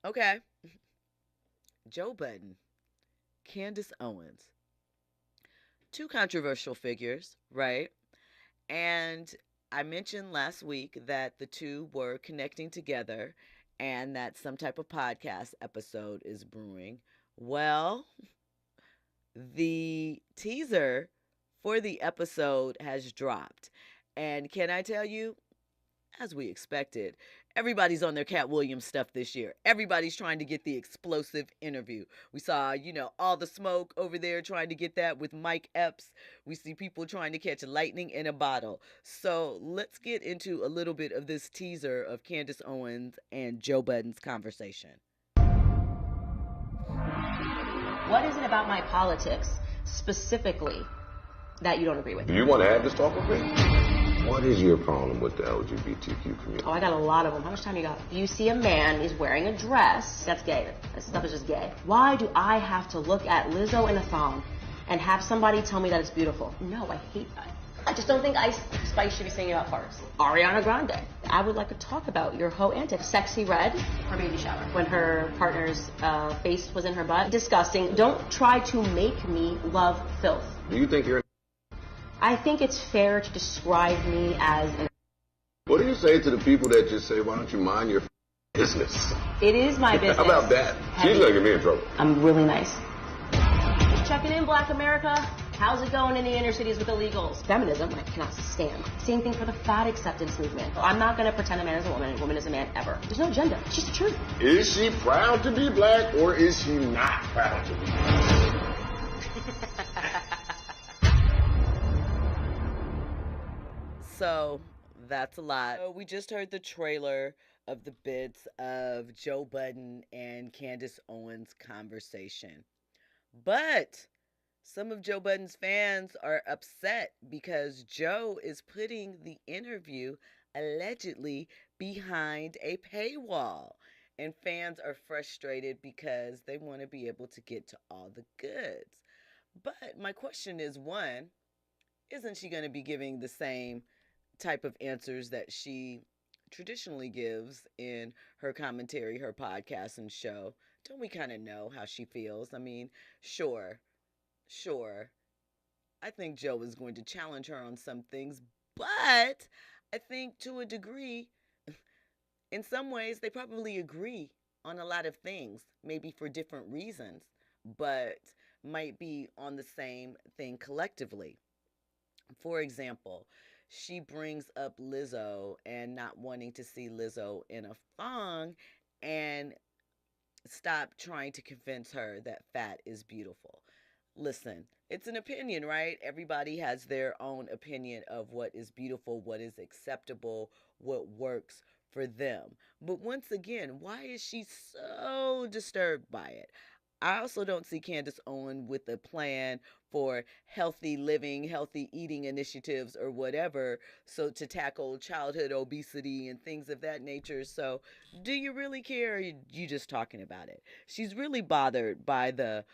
Okay. Joe Budden, Candace Owens. Two controversial figures, right? And I mentioned last week that the two were connecting together and that some type of podcast episode is brewing. Well, the teaser for the episode has dropped. And can I tell you, as we expected, everybody's on their Cat Williams stuff this year. Everybody's trying to get the explosive interview. We saw, all the smoke over there trying to get that with Mike Epps. We see people trying to catch lightning in a bottle. So let's get into a little bit of this teaser of Candace Owens and Joe Budden's conversation. What is it about my politics specifically that you don't agree with? Do you want to have this talk with me? What is your problem with the LGBTQ community? Oh, I got a lot of them. How much time you got? You see a man, he's wearing a dress. That's gay. That stuff is just gay. Why do I have to look at Lizzo in a thong and have somebody tell me that it's beautiful? No, I hate that. I just don't think Spice should be singing about farts. Ariana Grande. I would like to talk about your hoe antics. Sexy Red, her baby shower, when her partner's face was in her butt. Disgusting. Don't try to make me love filth. Do you think you're... I think it's fair to describe me as an... What do you say to the people that just say, why don't you mind your business? It is my business. How about that? She's gonna get me in trouble. I'm really nice. Just checking in, Black America. How's it going in the inner cities with illegals? Feminism, I cannot stand. Same thing for the fat acceptance movement. I'm not going to pretend a man is a woman and a woman is a man ever. There's no agenda. It's just the truth. Is she proud to be black or is she not proud to be black? So that's a lot. So we just heard the trailer of the bits of Joe Budden and Candace Owens' conversation. But some of Joe Budden's fans are upset because Joe is putting the interview allegedly behind a paywall. And fans are frustrated because they want to be able to get to all the goods. But my question is, one, isn't she going to be giving the same type of answers that she traditionally gives in her commentary, her podcast and show? Don't we kind of know how she feels? I mean, sure, I think Joe is going to challenge her on some things, but I think to a degree, in some ways, they probably agree on a lot of things, maybe for different reasons, but might be on the same thing collectively. For example, she brings up Lizzo and not wanting to see Lizzo in a thong and stop trying to convince her that fat is beautiful. Listen, it's an opinion, right? Everybody has their own opinion of what is beautiful, what is acceptable, what works for them. But once again, why is she so disturbed by it? I also don't see Candace Owen with a plan for healthy living, healthy eating initiatives or whatever, so to tackle childhood obesity and things of that nature. So do you really care, or are you just talking about it? She's really bothered by the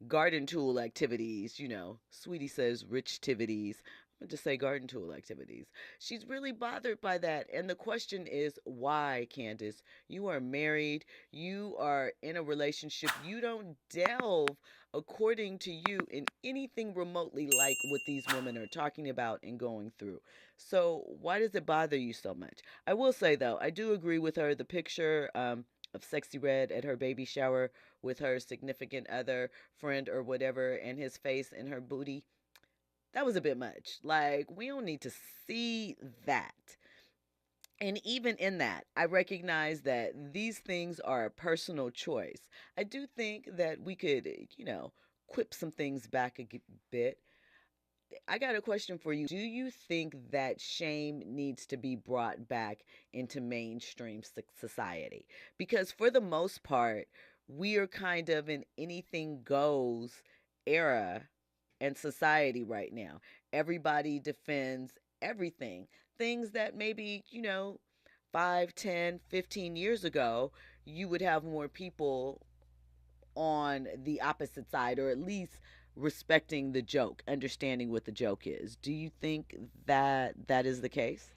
garden tool activities, Sweetie says rich tivities. I'm going to say garden tool activities. She's really bothered by that. And the question is, why, Candace? You are married. You are in a relationship. You don't delve, according to you, in anything remotely like what these women are talking about and going through. So why does it bother you so much? I will say, though, I do agree with her. The picture of Sexy Red at her baby shower with her significant other, friend, or whatever, and his face and her booty, that was a bit much. Like, we don't need to see that. And even in that, I recognize that these things are a personal choice. I do think that we could, quip some things back a bit. I got a question for you. Do you think that shame needs to be brought back into mainstream society? Because for the most part, we are kind of in anything goes era and society right now. Everybody defends everything. Things that maybe, 5, 10, 15 years ago, you would have more people on the opposite side, or at least respecting the joke, understanding what the joke is. Do you think that that is the case?